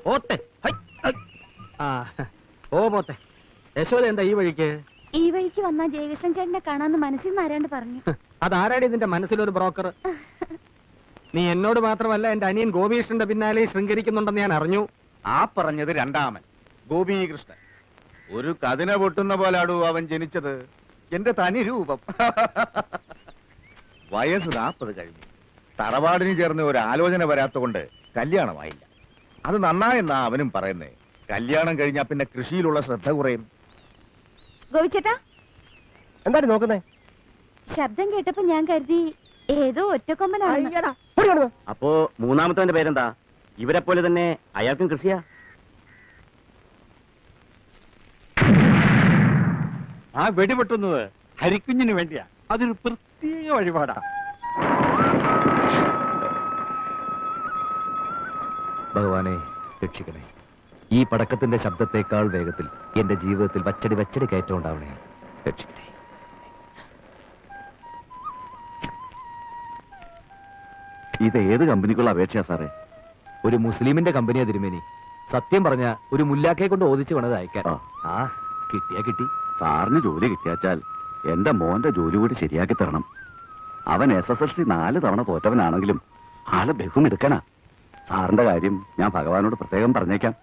പോത്തെ. ഓ പോത്തെ. യശോദ എന്താ ഈ വഴിക്ക്? ഈ വഴിക്ക് വന്നാ ജയകൃഷ്ണൻ ചേട്ടനെ കാണാന്ന് മനസ്സിൽ നിന്ന് ആരാണ്ട് പറഞ്ഞു. അതാരാടി ഇതിന്റെ മനസ്സിലൊരു ബ്രോക്കർ? നീ എന്നോട് മാത്രമല്ല എന്റെ അനിയൻ ഗോപികൃഷ്ണന്റെ പിന്നാലെ ശൃംഗരിക്കുന്നുണ്ടെന്ന് ഞാൻ അറിഞ്ഞു. ആ പറഞ്ഞത് രണ്ടാമൻ ഗോപികൃഷ്ണൻ. ഒരു കതിന പൊട്ടുന്ന പോലാടൂ അവൻ ജനിച്ചത്. എന്റെ തനി രൂപം. വയസ്സ് 40 കഴിഞ്ഞു. തറവാടിന് ചേർന്ന് ഒരു ആലോചന വരാത്തതുകൊണ്ട് കല്യാണമായില്ല. അത് നന്നായെന്നാ അവനും പറയുന്നേ. കല്യാണം കഴിഞ്ഞാ പിന്നെ കൃഷിയിലുള്ള ശ്രദ്ധ കുറയും. ഗോപിച്ചേട്ടാ, എന്താണ് നോക്കുന്നേ? ശബ്ദം കേട്ടപ്പോ ഞാൻ കരുതി ഏതോ ഒറ്റക്കൊമ്പനാണ്. അപ്പോ മൂന്നാമത്തെ പേരെന്താ? ഇവരെ പോലെ തന്നെ അയാൾക്കും കൃഷിയാ? ആ വെടിപൊട്ടുന്നത് ഹരിക്കുഞ്ഞിന് വേണ്ടിയാ. അതൊരു പ്രത്യേക വഴിപാടാ. ഭഗവാനെ രക്ഷിക്കണേ. ഈ പടക്കത്തിന്റെ ശബ്ദത്തെക്കാൾ വേഗത്തിൽ എന്റെ ജീവിതത്തിൽ വച്ചടി കയറ്റം ഉണ്ടാവണേ. രക്ഷിക്കണേ. ഇത് ഏത് കമ്പനിക്കുള്ള അപേക്ഷയാ സാറേ? ഒരു മുസ്ലിമിന്റെ കമ്പനിയാ തിരുമേനി. സത്യം പറഞ്ഞ ഒരു മുല്ലാക്കയെ കൊണ്ട് ഓദിച്ചു വേണത് അയക്കാൻ. ആ കിട്ടിയാ കിട്ടി. സാറിന് ജോലി കിട്ടിയാച്ചാൽ എന്റെ മോന്റെ ജോലി കൂടി ശരിയാക്കി തരണം. അവൻ SSLC 4 തവണ തോറ്റവനാണെങ്കിലും ആള് ബഹുമെടുക്കനാ. സാറിന്റെ കാര്യം ഞാൻ ഭഗവാനോട് പ്രത്യേകം പറഞ്ഞേക്കാം.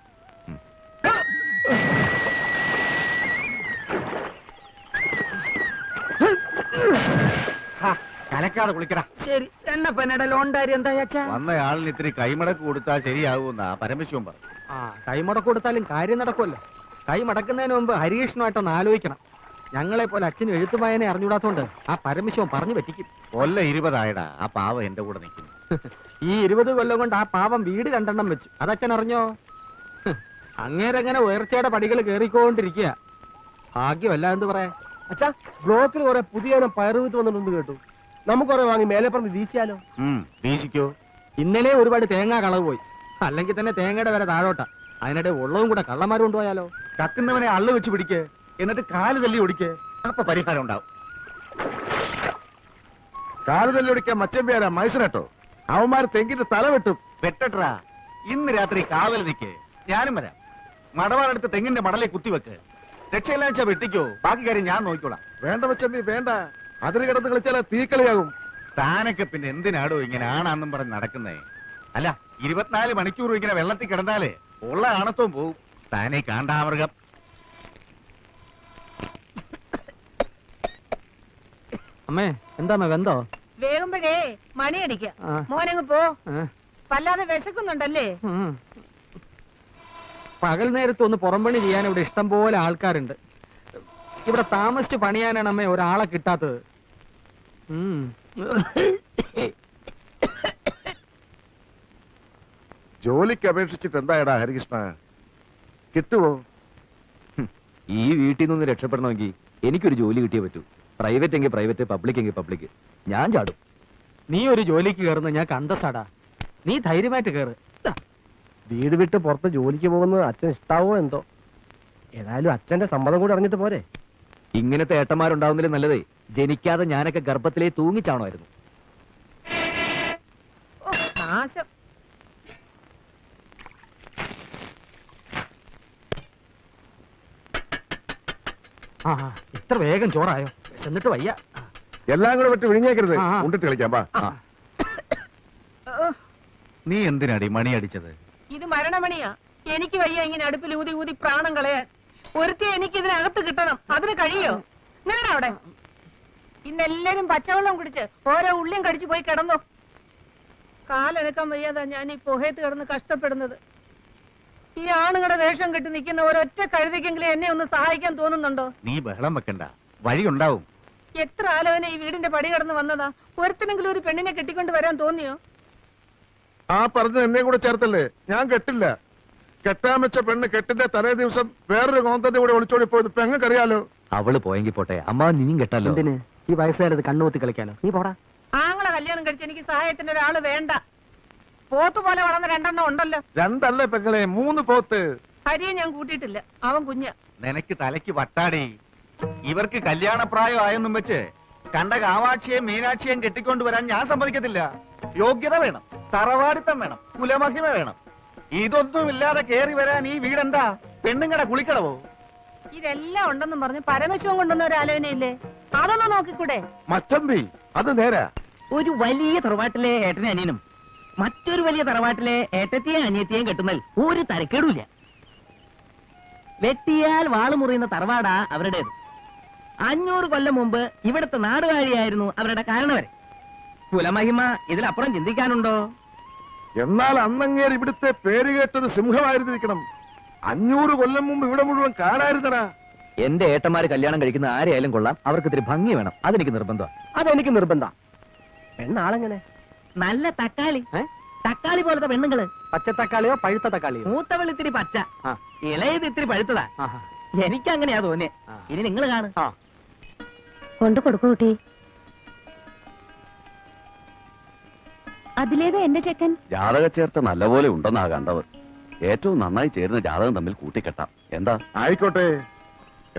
കലക്കാതെ കുളിക്കടാ. ശരി. എണ്ണപ്പനയുടെ ലോണ്ടാരി എന്താ അച്ഛാ? വന്നയാളിന് ഇത്തിരി കൈമടക്ക് കൊടുത്താൽ ശരിയാകുമെന്നാ പരമശിവൻ പറഞ്ഞു. കൈമടക്ക് കൊടുത്താലും കാര്യം നടക്കുമല്ലോ. കൈ മടക്കുന്നതിന് മുമ്പ് ഹരികൃഷ്ണുമായിട്ടൊന്ന് ആലോചിക്കണം. ഞങ്ങളെ പോലെ അച്ഛന് എഴുത്തുമായനെ അറിഞ്ഞൂടാത്തോണ്ട് ആ പരമശിവൻ പറഞ്ഞു പറ്റിക്കും. കൊല്ല 20 ആയടാ. ആ പാവം എന്റെ കൂടെ നിൽക്കുന്നു. ഈ 20 കൊല്ലം കൊണ്ട് ആ പാവം വീട് 2 വെച്ചു. അതച്ഛൻ അറിഞ്ഞോ? അങ്ങേരങ്ങനെ ഉയർച്ചയുടെ പടികൾ കേറിക്കൊണ്ടിരിക്കുക. ഭാഗ്യമല്ല എന്ന് പറയാ. അച്ഛാ, ബ്ലോക്കിൽ കുറെ പുതിയ പയറുവിത്ത് വന്നിട്ടുണ്ട് കേട്ടു. നമുക്ക് കുറെ വാങ്ങി മേലെ പറഞ്ഞ് വീശിയാലോ? വീശിക്കോ. ഇന്നലെ ഒരുപാട് തേങ്ങ കളവ് പോയി. അല്ലെങ്കിൽ തന്നെ തേങ്ങയുടെ വില താഴോട്ടാ. അതിനിടെ ഉള്ളതും കൂടെ കള്ളന്മാർ കൊണ്ടുപോയാലോ? കക്കുന്നവനെ അള്ളു വെച്ച് പിടിക്ക്, എന്നിട്ട് കാല് തല്ലി ഒടിക്ക്. അപ്പൊ പരിഹാരം ഉണ്ടാവും. കാല് തല്ലി ഒടിക്കാൻ മച്ചമ്പിയാരാ മൈസനട്ടോ? അവന്മാർ തെങ്ങിന്റെ തല വെട്ടും. വെട്ടട്ടാ. ഇന്ന് രാത്രി കാവൽ നിൽക്ക്. ഞാനും വരാം. മടവാളെടുത്ത് തെങ്ങിന്റെ മടലെ കുത്തിവെക്ക്. രക്ഷയില്ലാച്ച വെട്ടിക്കോ. ബാക്കി കാര്യം ഞാൻ നോക്കിക്കോളാം. വേണ്ട മച്ചമ്പി വേണ്ട. അതിന് കിടന്ന് കളിച്ചാൽ തീക്കളിയാകും. താനൊക്കെ പിന്നെ എന്തിനാടോ ഇങ്ങനെ ആണാന്നും പറഞ്ഞ് നടക്കുന്നേ? അല്ല, 24 മണിക്കൂർ ഇങ്ങനെ വെള്ളത്തിൽ കിടന്നാലേ ഉള്ള ആണത്വം പോവും. താനേ കാണ്ടാമൃഗം. അമ്മേ എന്താ വെന്തോ? വേഗമ്പഴേ മണിയടിക്ക. മോനങ്ങ് പോ. വല്ലാതെ വിശക്കുന്നുണ്ടല്ലേ? പകൽ നേരത്ത് ഒന്ന് പുറംപണി ചെയ്യാൻ ഇവിടെ ഇഷ്ടം പോലെ ആൾക്കാരുണ്ട്. ഇവിടെ താമസിച്ച് പണിയാനാണ് അമ്മേ ഒരാളെ കിട്ടാത്തത്. ജോലിക്ക് അപേക്ഷിച്ചിട്ട് എന്തായടാ ഹരികൃഷ്ണ? കിട്ടുവോ? ഈ വീട്ടിൽ നിന്ന് രക്ഷപ്പെടണമെങ്കിൽ എനിക്കൊരു ജോലി കിട്ടിയേ പറ്റൂ. പ്രൈവറ്റ് എങ്കിൽ പ്രൈവറ്റ്, പബ്ലിക് എങ്കിൽ പബ്ലിക്. ഞാൻ ചാടും. നീ ഒരു ജോലിക്ക് കയറുന്ന ഞാൻ കണ്ടസാടാ. നീ ധൈര്യമായിട്ട് കയറ്. വീട് വിട്ട് പുറത്ത് ജോലിക്ക് പോകുന്നത് അച്ഛൻ ഇഷ്ടാവോ എന്തോ? ഏതായാലും അച്ഛന്റെ സമ്മതം കൂടി അറിഞ്ഞിട്ട് പോരെ? ഇങ്ങനത്തെ ഏട്ടന്മാരുണ്ടാവുന്നതിലും നല്ലതേ ജനിക്കാതെ ഞാനൊക്കെ ഗർഭത്തിലേ തൂങ്ങിച്ചാണമായിരുന്നു. നാശം. ഇത്ര വേഗം ചോറായോ? എന്നിട്ട് വയ്യ. എല്ലാം കൂടെ വിട്ട് വിഴിഞ്ഞേക്കരുത്. ഉണ്ടിട്ട് കളിക്കാം. നീ എന്തിനാടി മണി അടിച്ചത്? ഇത് മരണമണിയാ. എനിക്ക് വയ്യ ഇങ്ങനെ അടുപ്പിൽ ഊതി ഊതി പ്രാണം കളയാൻ. ഒരുത്തി എനിക്ക് ഇതിനകത്ത് കിട്ടണം. അതിന് കഴിയോ? നിങ്ങളുടെ അവിടെ ഇന്നെല്ലാരും പച്ചവെള്ളം കുടിച്ച് ഓരോ ഉള്ളിയും കടിച്ചു പോയി കിടന്നു. കാലനക്കാൻ വയ്യാതാ ഞാൻ ഈ പുഹയത്ത് കിടന്ന് കഷ്ടപ്പെടുന്നത്. ഈ ആണുങ്ങളുടെ വേഷം കെട്ടി നിൽക്കുന്ന ഒരൊറ്റ കഴുതിക്കെങ്കിലും എന്നെ ഒന്ന് സഹായിക്കാൻ തോന്നുന്നുണ്ടോ? നീ ബഹളം വെക്കണ്ട, വഴിയുണ്ടാവും. എത്ര ആലോചന ഈ വീടിന്റെ പടി കടന്ന് വന്നതാ. ഒരുത്തിനെങ്കിലും ഒരു പെണ്ണിനെ കെട്ടിക്കൊണ്ട് വരാൻ തോന്നിയോ? ആ പറഞ്ഞ എന്നെ കൂടെ ചേർത്തല്ലേ? ഞാൻ കെട്ടില്ല. കെട്ടാൻ വെച്ച പെണ്ണ് കെട്ടിന്റെ തലേ ദിവസം വേറൊരു കോന്തന്റെ കൂടെ ഒളിച്ചോടി പോയത് പെങ്ങക്കറിയാലോ. അവള് പോയെങ്കിൽ പോട്ടെ, അമ്മ നീയും കെട്ടല്ലോ. ഈ വയസ്സുകാരത് കണ്ണുകൂത്തി കളിക്കാനോ? നീ പോടാ. ആങ്ങളെ കല്യാണം കഴിച്ച് എനിക്ക് സഹായത്തിന്റെ ഒരാള് വേണ്ട. പോത്ത് പോലെ വളർന്ന 2 എണ്ണം ഉണ്ടല്ലോ. 2 അല്ലേ പെങ്ങളെ, 3 പോത്ത്. ഹരിയെ ഞാൻ കൂട്ടിയിട്ടില്ല. അവൻ കുഞ്ഞ. നിനക്ക് തലയ്ക്ക് വട്ടാടി. ഇവർക്ക് കല്യാണപ്രായം ആയെന്നും വെച്ച് കണ്ട കാവാക്ഷിയെയും മീനാക്ഷിയെയും കെട്ടിക്കൊണ്ടുവരാൻ ഞാൻ സമ്മതിക്കത്തില്ല. യോഗ്യത വേണം, തറവാടിത്തം വേണം, കുലമഹിമ വേണം. ഇതൊന്നുമില്ലാതെ കേറി വരാൻ ഈ വീടെന്താ പെണ്ണുങ്ങടെ കുളിക്കടവോ? ഇതെല്ലാം ഉണ്ടെന്നും പറഞ്ഞ് പരമശിവൻ കൊണ്ടുവന്ന ഒരു ആലോചനയില്ലേ, അതൊന്ന് നോക്കിക്കൂടെ? മച്ചമ്പി അത് നേരാ. ഒരു വലിയ തറവാട്ടിലെ ഏട്ടനെ അനിയനും മറ്റൊരു വലിയ തറവാട്ടിലെ ഏട്ടത്തെയും അനിയത്തെയും കെട്ടുന്നതിൽ ഒരു തരക്കേടുമില്ല. വെട്ടിയാൽ വാള് മുറിയുന്ന തറവാടാ അവരുടേത്. 500 കൊല്ലം മുമ്പ് ഇവിടുത്തെ നാടുവാഴിയായിരുന്നു അവരുടെ കാരണവരെ. കുലമഹിമ ഇതിലപ്പുറം ചിന്തിക്കാനുണ്ടോ? എന്നാൽ അന്നങ്ങേർ ഇവിടുത്തെ പേര് കേട്ടൊരു സിംഹമായിരുന്നിരിക്കണം. 500 കൊല്ലം മുമ്പ് ഇവിടെ മുഴുവൻ കാണായിരുന്നടാ. എന്റെ ഏട്ടന്മാര് കല്യാണം കഴിക്കുന്ന ആരെയായാലും കൊള്ളാം, അവർക്ക് ഇത്തിരി ഭംഗി വേണം. അതെനിക്ക് നിർബന്ധം. അതെനിക്ക് നിർബന്ധം. പെണ്ണാളെങ്ങനെ? നല്ല തക്കാളി. തക്കാളി പോലത്തെ പെണ്ണുങ്ങള്. പച്ചത്തക്കാളിയോ പഴുത്ത തക്കാളിയോ? മൂത്തവൾ ഇത്തിരി പച്ച, ഇളയത് ഇത്തിരി പഴുത്തതാ. എനിക്ക് അങ്ങനെയാ തോന്നിയേ. ഇനി നിങ്ങൾ കാണും. കൊണ്ടു കൊടുക്കൂ കുട്ടി. അതിലേത് എന്റെ ചെക്കൻ? ജാതക ചേർത്ത നല്ലപോലെ ഉണ്ടെന്നാ കണ്ടവർ. ഏറ്റവും നന്നായി ചേരുന്ന ജാതകം തമ്മിൽ കൂട്ടിക്കെട്ടാം. എന്താ? ആയിക്കോട്ടെ.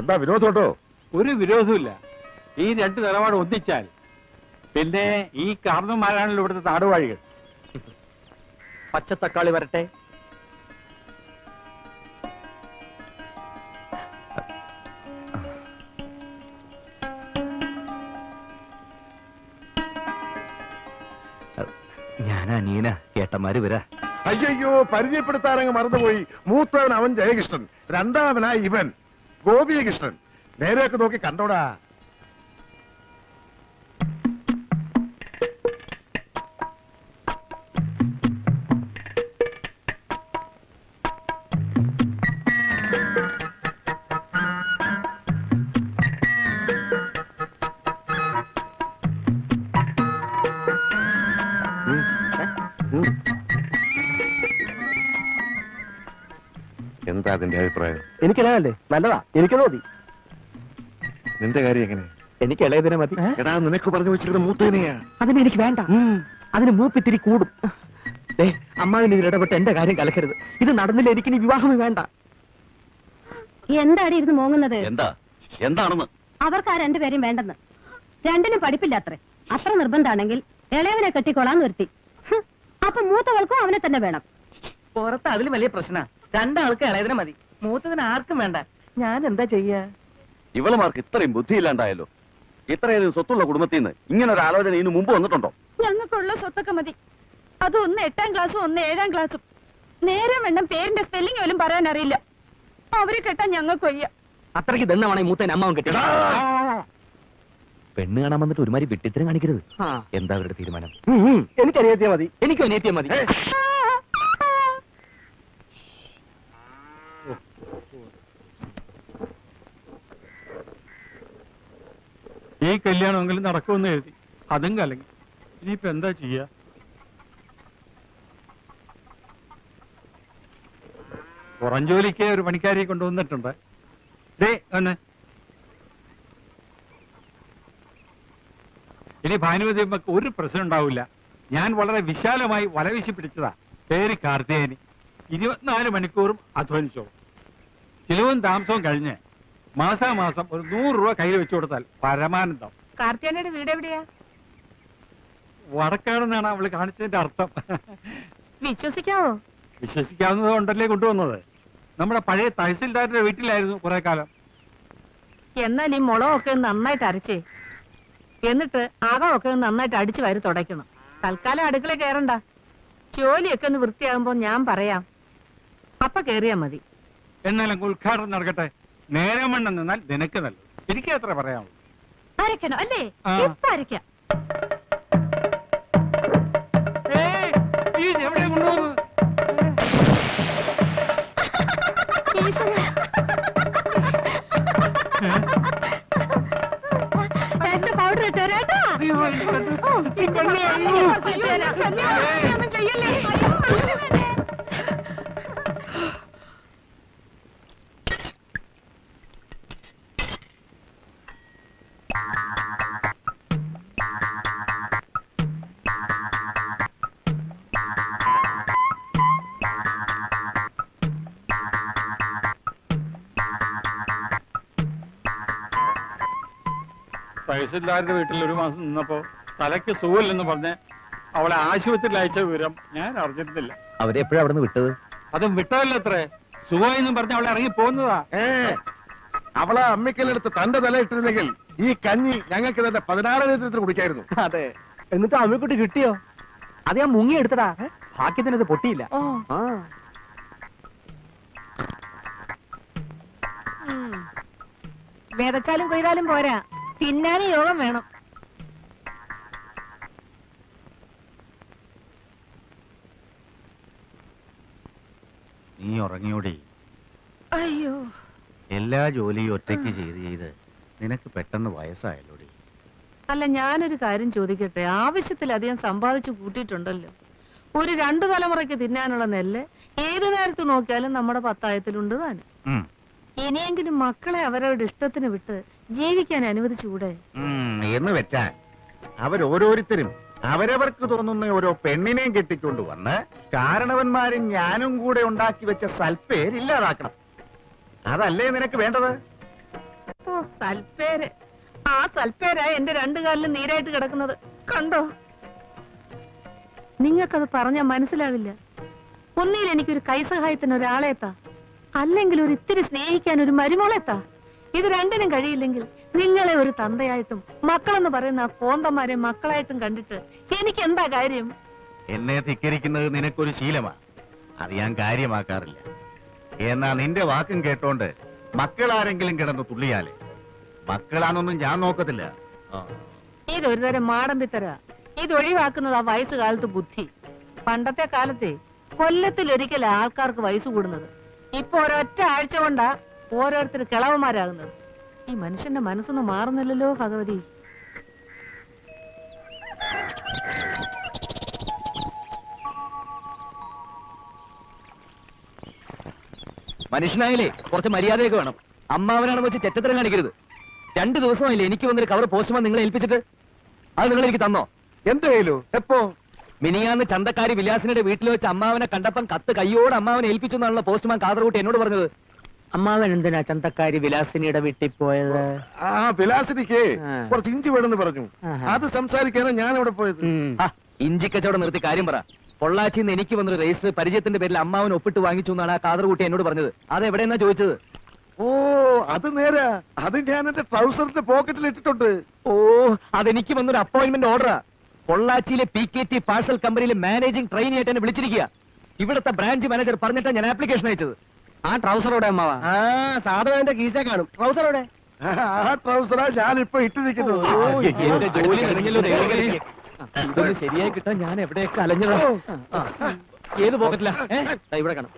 എന്താ വിരോധമുണ്ടോ? ഒരു വിരോധമില്ല. ഈ 2 നിലപാട് ഒന്നിച്ചാൽ പിന്നെ ഈ കാരണന്മാരാണല്ലോ ഇവിടുത്തെ നാടുവാഴികൾ. പച്ചത്തക്കാളി വരട്ടെ. ഞാനാ നീന, ഏട്ടന്മാര് വരാ. അയ്യോ, പരിചയപ്പെടുത്താനങ്ങ് മറന്നുപോയി. മൂത്തവൻ അവൻ ജയകൃഷ്ണൻ, രണ്ടാമനായി ഇവൻ ഗോപികൃഷ്ണൻ. നേരെയൊക്കെ നോക്കി കണ്ടോടാ. എന്താ അതിന്റെ അഭിപ്രായം? എനിക്കിളയല്ലേ? നല്ലതാ, എനിക്ക് മതി. നിന്റെ കാര്യം എങ്ങനെ? എനിക്ക് ഇളയതിനെ മതി. എടാ, നിനക്ക് പറഞ്ഞു വെച്ചിരിക്കുന്ന മൂത്തേനെയാ. അതിന് എനിക്ക് വേണ്ട. അതിന് മൂപ്പിത്തിരി കൂടും. അമ്മാവിന് ഇതിൽ ഇടപെട്ട് എന്റെ കാര്യം കലക്കരുത്. ഇത് നടന്നില്ല, എനിക്ക് ഇനി വിവാഹമേ വേണ്ട. എന്താടി ഇരുന്ന് മോങ്ങുന്നത്? എന്താണെന്ന്? അവർക്ക് ആ 2 പേരും വേണ്ടെന്ന്. 2നും പഠിപ്പില്ല അത്രേ. അത്ര നിർബന്ധാണെങ്കിൽ ഇളയവനെ കെട്ടിക്കോളാൻ നിർത്തി. അപ്പൊ മൂത്തവൾക്കും അവനെ തന്നെ വേണം. പുറത്ത് അതിലും വലിയ പ്രശ്ന. 2 ആൾക്ക് ഇളയതിനെ മതി, മൂത്തതിന് ആർക്കും വേണ്ട. ഞാൻ എന്താ ചെയ്യാ? ഇവളുമാർക്ക് ഇത്രയും ബുദ്ധിയില്ലാണ്ടായല്ലോ. ഇത്രയധികം സ്വത്തുള്ള കുടുംബത്തിൽ നിന്ന് ഇങ്ങനെ ഒരു ആലോചന ഇതിനു മുമ്പ് വന്നിട്ടുണ്ടോ? ഞങ്ങൾക്കുള്ള സ്വത്തൊക്കെ മതി. അത് ഒന്ന് 8ാം ക്ലാസ്സും ഒന്ന് 7ാം ക്ലാസ്സും. നേരം വേണം പേരിന്റെ സ്പെല്ലിംഗ് പോലും പറയാൻ അറിയില്ല. അവരെ കെട്ടാൻ ഞങ്ങൾക്ക് വയ്യ. അത്രയ്ക്ക് ദണ്ണമാണ് ഈ മൂത്തൻ അമ്മാവൻ കെട്ടി. പെണ്ണ് കാണാൻ വന്നിട്ട് ഒരുമാതിരി വിട്ടിത്തരം കാണിക്കരുത്. എന്താ അവരുടെ തീരുമാനം? എനിക്ക് അനിയത്തിയ മതി. എനിക്കും അനിയത്തിയ മതി. ഈ കല്യാണമെങ്കിലും നടക്കുമെന്ന് എഴുതി, അതും കലങ്ങി. ഇനിയിപ്പോ എന്താ ചെയ്യാ? പുറം ജോലിക്ക് ഒരു പണിക്കാരിയെ കൊണ്ടുവന്നിട്ടുണ്ട്. ഇനി ഭാനുമതി അമ്മക്ക് ഒരു പ്രശ്നം ഉണ്ടാവില്ല. ഞാൻ വളരെ വിശാലമായി വലവീശി പിടിച്ചതാ. പേര് കാർത്തികേയനി. 24 മണിക്കൂറും അധ്വാനിച്ചോളും. ചിലവും താമസവും കഴിഞ്ഞ് മാസാമാസം ഒരു 100 രൂപ കയ്യിൽ വെച്ചു കൊടുത്താൽ പരമാനന്ദം. കാർത്തിയാനയുടെ വീട് എവിടെയാ? വടക്കാണെന്നാണ് അവള് കാണിച്ചതിന്റെ അർത്ഥം. വിശ്വസിക്കാവോ? വിശ്വസിക്കാവുന്നത് കൊണ്ടല്ലേ കൊണ്ടുവന്നത്. നമ്മുടെ പഴയ തഹസിൽദാരുടെ വീട്ടിലായിരുന്നു കുറെ കാലം. എന്നാൽ ഈ മുളകൊക്കെ നന്നായിട്ട് അരച്ചേ, എന്നിട്ട് അകമൊക്കെ നന്നായിട്ട് അടിച്ചു വാരി തുടയ്ക്കണം. തൽക്കാലം അടുക്കള കയറണ്ട. ജോലിയൊക്കെ ഒന്ന് വൃത്തിയാകുമ്പോ ഞാൻ പറയാം, അപ്പൊ കേറിയാ മതി. എന്നാലും ഉദ്ഘാടനം നടക്കട്ടെ. നേരം വണ്ണം നിന്നാൽ നിനക്ക് നല്ലത്. എനിക്ക് അത്ര പറയാമോ? അരക്കണോ അല്ലേ? ഇപ്പൊ അരക്കാം. എവിടെ കൊണ്ടുപോകുന്നത്? എന്റെ പൗഡർ ഇട്ടേരാട്ടാ. തഹസിൽദാരുടെ വീട്ടിൽ ഒരു മാസം നിന്നപ്പോ തലയ്ക്ക് സുഖമില്ലെന്ന് പറഞ്ഞ് അവളെ ആശുപത്രിയിൽ അയച്ച വിവരം ഞാൻ അറിഞ്ഞിരുന്നില്ല. അവരെ എപ്പോഴാ അവിടെ നിന്ന് വിട്ടത്? അതും വിട്ടതല്ലോ അത്രേ. സുഖമായെന്നും പറഞ്ഞ് അവളെ ഇറങ്ങി പോകുന്നതാ. അവളെ അമ്മിക്കല്ലെടുത്ത് തന്റെ തല ഇട്ടിരുന്നെങ്കിൽ ഈ കഞ്ഞി ഞങ്ങൾക്ക് തന്നെ 16 ലിറ്റർ കുടിക്കായിരുന്നു. അതെ. എന്നിട്ട് അമ്മക്കുട്ടി കിട്ടിയോ? അത് ഞാൻ മുങ്ങി എടുത്തടാ. ഭാഗ്യത്തിനത് പൊട്ടിയില്ല. ആ. വിതച്ചാലും കൊയ്താലും പോരാ, തിന്നാനും യോഗം വേണം. നീ ഉറങ്ങിയോടി? അയ്യോ, എല്ലാ ജോലിയും ഒറ്റയ്ക്ക് ചെയ്ത് നിനക്ക് പെട്ടെന്ന് വയസ്സായല്ലോടി. അല്ല, ഞാനൊരു കാര്യം ചോദിക്കട്ടെ. ആവശ്യത്തിലധികം സമ്പാദിച്ചു കൂട്ടിയിട്ടുണ്ടല്ലോ. ഒരു 2 തലമുറയ്ക്ക് തിന്നാനുള്ള നെല്ല് ഏതു നേരത്ത് നോക്കിയാലും നമ്മുടെ പത്തായത്തിലുണ്ട് താനും. ഇനിയെങ്കിലും മക്കളെ അവരവരുടെ ഇഷ്ടത്തിന് വിട്ട് ജീവിക്കാൻ അനുവദിച്ചുകൂടെ? എന്ന് വെച്ചാൽ അവരോരോരുത്തരും അവരവർക്ക് തോന്നുന്ന ഓരോ പെണ്ണിനെയും കെട്ടിക്കൊണ്ടുവന്ന് കാരണവന്മാരും ഞാനും കൂടെ ഉണ്ടാക്കി വെച്ച സൽപ്പേര് ഇല്ലാതാക്കണം. അതല്ലേ നിനക്ക് വേണ്ടത്? ഓ, സൽപ്പേര്. ആ സൽപ്പേരാ എന്റെ 2 കാലിലും നീരായിട്ട് കിടക്കുന്നത്. കണ്ടോ? നിങ്ങൾക്കത് പറഞ്ഞാൽ മനസ്സിലാവില്ല. ഒന്നിൽ എനിക്കൊരു കൈസഹായത്തിന് ഒരാളെത്താ, അല്ലെങ്കിൽ ഒരു ഇത്തിരി സ്നേഹിക്കാൻ ഒരു മരുമോളെത്താ. ഇത് രണ്ടിനും കഴിയില്ലെങ്കിൽ നിങ്ങളെ ഒരു തന്തയായിട്ടും മക്കളെന്ന് പറയുന്ന ആ കോന്തന്മാരെ മക്കളായിട്ടും കണ്ടിട്ട് എനിക്ക് എന്താ കാര്യം? എന്നെ ധിക്കരിക്കുന്നത് നിനക്കൊരു ശീലമാണ്. അത് ഞാൻ കാര്യമാക്കാറില്ല. എന്നാ നിന്റെ വാക്കും കേട്ടോണ്ട് മക്കളാരെങ്കിലും കിടന്ന് തുള്ളിയാലേ മക്കളാന്നൊന്നും ഞാൻ നോക്കത്തില്ല. ഇതൊരു തരം മാടമ്പിത്തര. ഇത് ഒഴിവാക്കുന്നത് ആ വയസ്സുകാലത്ത് ബുദ്ധി. പണ്ടത്തെ കാലത്തെ കൊല്ലത്തിലൊരിക്കൽ ആൾക്കാർക്ക് വയസ്സ് കൂടുന്നത്. ഇപ്പൊ ഒരൊറ്റ ആഴ്ച കൊണ്ടാ ഓരോരുത്തർ കിളവന്മാരാകുന്നത്. ഈ മനുഷ്യന്റെ മനസ്സൊന്നും മാറുന്നില്ലല്ലോ ഭഗവതി. മനുഷ്യനായാലേ കുറച്ച് മര്യാദയൊക്കെ വേണം. അമ്മാവനാണെന്ന് വെച്ച് ചെറ്റത്തരം കാണിക്കരുത്. 2 ദിവസമായില്ലേ എനിക്ക് വന്നൊരു കവർ പോസ്റ്റ്മാൻ നിങ്ങളെ ഏൽപ്പിച്ചിട്ട്? അത് നിങ്ങൾ എനിക്ക് തന്നോ? എന്തായാലും എപ്പോ? മിനിയാന്ന് ചന്തക്കാരി വിലാസിനുടെ വീട്ടിൽ വെച്ച് അമ്മാവനെ കണ്ടപ്പം കത്ത് കയ്യോട് അമ്മാവനെ ഏൽപ്പിച്ചു എന്നാണല്ലോ പോസ്റ്റ്മാൻ കാതർകൂട്ടി എന്നോട് പറഞ്ഞത്. അമ്മാവൻ എന്തിനാ ചന്തക്കാരി വിലാസിനിയുടെ വീട്ടിൽ പോയത്? ആ വിലാസിനിക്ക് കുറച്ച് ഇഞ്ചി വേണമെന്ന് പറഞ്ഞു. അത് സംസാരിക്കാനാണ് ഞാൻ അവിടെ പോയത്. ഇഞ്ചി കച്ചവടം നിർത്തി കാര്യം പറ. പൊള്ളാച്ചിന്ന് എനിക്ക് വന്നൊരു റേസ് പരിചയത്തിന്റെ പേരിൽ അമ്മാവൻ ഒപ്പിട്ട് വാങ്ങിച്ചു എന്നാണ് ആ കാതർകൂട്ടി എന്നോട് പറഞ്ഞത്. അതെവിടെയെന്നാ ചോദിച്ചത്? ഓ, അത് നേരാ. അത് ഞാൻ എന്റെ ട്രൗസറിന്റെ പോക്കറ്റിൽ ഇട്ടിട്ടുണ്ട്. ഓ, അതെനിക്ക് വന്നൊരു അപ്പോയിന്റ്മെന്റ് ഓർഡറാ. പൊള്ളാച്ചിയിലെ PKT പാഴ്സൽ കമ്പനിയിലെ മാനേജിംഗ് ട്രെയിനി ആയിട്ട് എന്നെ വിളിച്ചിരിക്കുക. ഇവിടുത്തെ ബ്രാഞ്ച് മാനേജർ പറഞ്ഞിട്ടാണ് ഞാൻ ആപ്ലിക്കേഷൻ അയച്ചത്. ആ ട്രൗസറോടെ അമ്മാവ? സാധനം കീശ കാണും. ട്രൗസറോടെ? ആ ട്രൗസറാ ഞാനിപ്പോ ഇട്ടിരിക്കുന്നത്. എന്റെ ജോലി കഴിഞ്ഞല്ലോ. ഇതൊന്ന് ശരിയായി കിട്ടാൻ ഞാൻ എവിടെയൊക്കെ അലഞ്ഞതാ. ഏത് പോക്കറ്റിലാ? ഇവിടെ കാണും.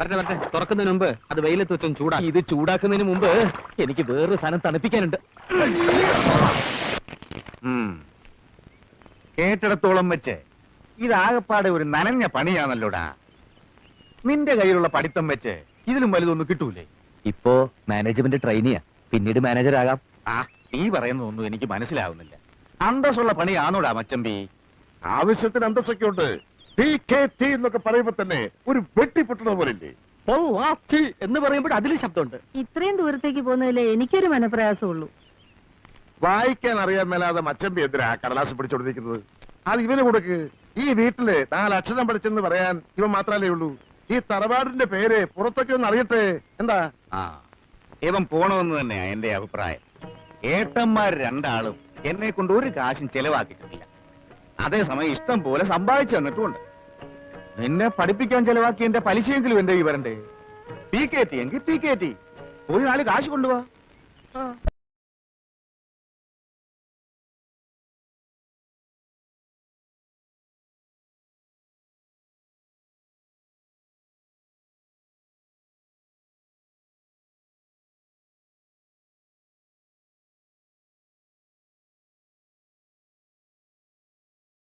വരട്ടെ, തുറക്കുന്നതിന് മുമ്പ് അത് വെയിലത്ത് വെച്ചും ചൂടാ. ഇത് ചൂടാക്കുന്നതിന് മുമ്പ് എനിക്ക് വേറൊരു സാധനം തണുപ്പിക്കാനുണ്ട്. കേട്ടിടത്തോളം വെച്ച് ഇതാകപ്പാടെ ഒരു നനഞ്ഞ പണിയാണല്ലോടാ. നിന്റെ കയ്യിലുള്ള പഠിത്തം വെച്ച് ഇതിലും വലുതൊന്നും കിട്ടൂലേ? ഇപ്പോ മാനേജ്മെന്റ് ട്രെയിനിയാ, പിന്നീട് മാനേജർ ആകാം. നീ പറയുന്നതൊന്നും എനിക്ക് മനസ്സിലാവുന്നില്ല. അന്തസ്സുള്ള പണിയാണോടാ മച്ചമ്പി? ആവശ്യത്തിന് അന്തസ്സൊക്കെ ഉണ്ട്. PKT എന്നൊക്കെ പറയുമ്പോ തന്നെ ഒരു വെട്ടിപ്പൊട്ടുന്ന പോലില്ലേ? എന്ന് പറയുമ്പോൾ അതിലും ശബ്ദമുണ്ട്. ഇത്രയും ദൂരത്തേക്ക് പോകുന്നതിലേ എനിക്കൊരു മനപ്രയാസമുള്ളൂ. വായിക്കാൻ അറിയാൻ മേലാതെ മച്ചമ്പി എന്തിനാ കടലാസ് പിടിച്ചോണ്ടിരിക്കുന്നത്? അത് ഇവന് കൊടുക്ക്. ഈ വീട്ടില് 4 അക്ഷരം പഠിച്ചെന്ന് പറയാൻ ഇവൻ മാത്രല്ലേ ഉള്ളൂ. ഈ തറവാടിന്റെ പേര് പുറത്തൊക്കെ ഒന്ന് അറിയട്ടെ. എന്താ? ഇവൻ പോണമെന്ന് തന്നെയാ എന്റെ അഭിപ്രായം. ഏട്ടന്മാർ 2 ആളും എന്നെ കൊണ്ട് ഒരു കാശും ചെലവാക്കിയിട്ടില്ല. അതേസമയം ഇഷ്ടം പോലെ സമ്പാദിച്ചു തന്നിട്ടുമുണ്ട്. നിന്നെ പഠിപ്പിക്കാൻ ചെലവാക്കി എന്റെ പലിശയെങ്കിലും എന്റെ ഈ വരണ്ടേ? PKT എങ്കിൽ PKT പോയി 4 കാശ് കൊണ്ടുപോവാ.